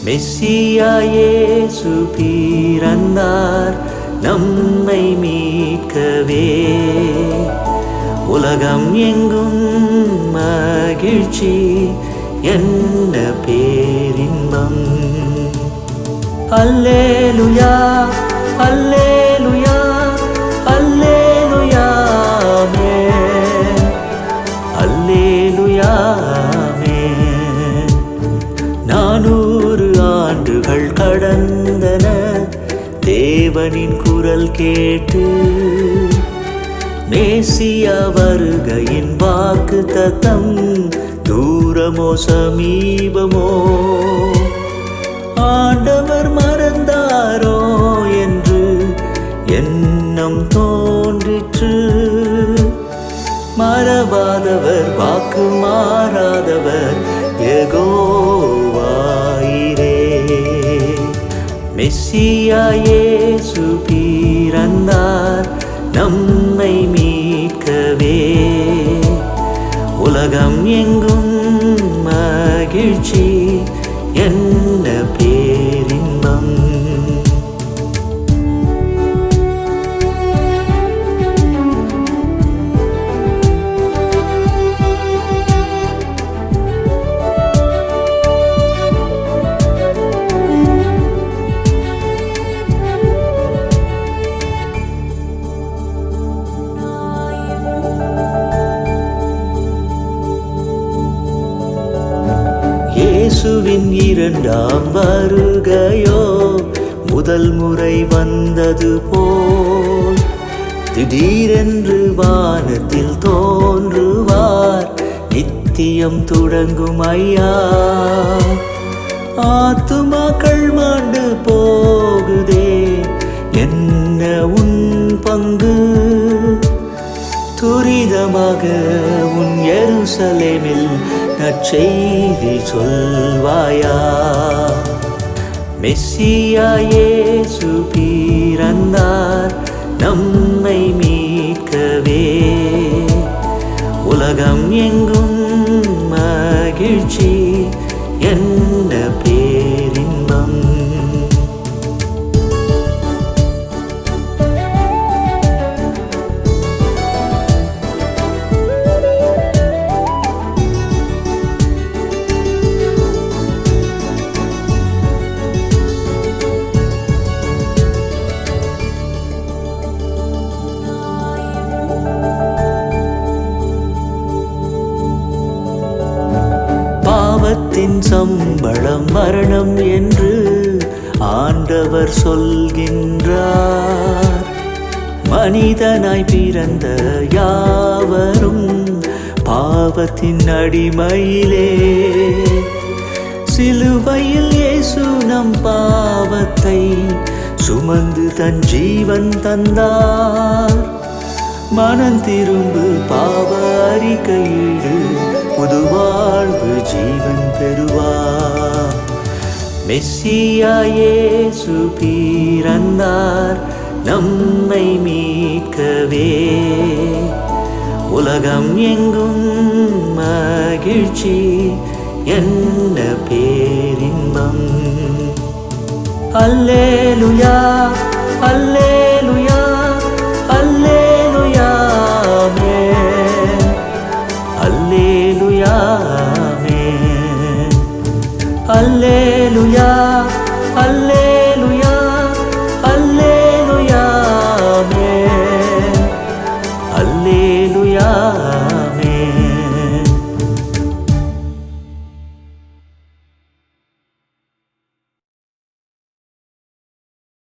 Messiah இயேசு பிறந்தார் நம்மை மீட்கவே. உலகம் எங்கும் மகிழ்ச்சி, என்ன பேரின்பம். அல்லேலூயா அல்லேலூயா அல்லேலூயா ஆமென். அல்லேலூயா ஆமென். 400 ஆண்டுகள் கடந்தன தேவனின் குரல் கேட்டு. மேசியா வருகையின் வாக்கு தத்தம் தூரமோ சமீபமோ. ஆண்டவர் மறந்தாரோ என்று எண்ணம் தோன்றிற்று. மறவாதவர் வாக்கு மாறாதவர் யெகோவாயிரே. மெஸ்ஸியா இயேசு பிறந்தார் நம்மை மீட்கவே. உலகம் எங்கும் மகிழ்ச்சி, என்ன பேரின்பம். இயேசுவின் 2ஆம் வருகையோ முதல் முறை வந்தது போல். திடீரென்று வானத்தில் தோன்றுவார், நித்தியம் தொடங்கும் ஐயா. ஆத்துமாக்கள் மாண்டு போகுதே, என்ன உன் பங்கு. துரிதமாக உன் எருசலேமில் நற்செய்தி சொல்வாயா. மெஸ்ஸியா இயேசு பிறந்தார் நம்மை மீட்கவே. உலகம் எங்கும் மகிழ்ச்சி, என்ன பேரின்பம். பாவத்தின் சம்பளம் மரணம் என்று ஆண்டவர் சொல்கின்றார். மனிதனாய் பிறந்த யாவரும் பாவத்தின் அடிமையிலே. சிலுவையில் இயேசு நம் பாவத்தை சுமந்து தன் ஜீவன் தந்தார். மனம் திரும்பு, பாவ அறிக்கையிடு, புது வாழ்வு ஜீவன் பெறுவார். மெஸ்ஸியா இயேசு பிறந்தார் நம்மை மீட்கவே. உலகம் எங்கும் மகிழ்ச்சி, என்ன பேரின்பம். அல்லேலூயா அல்லேலூயா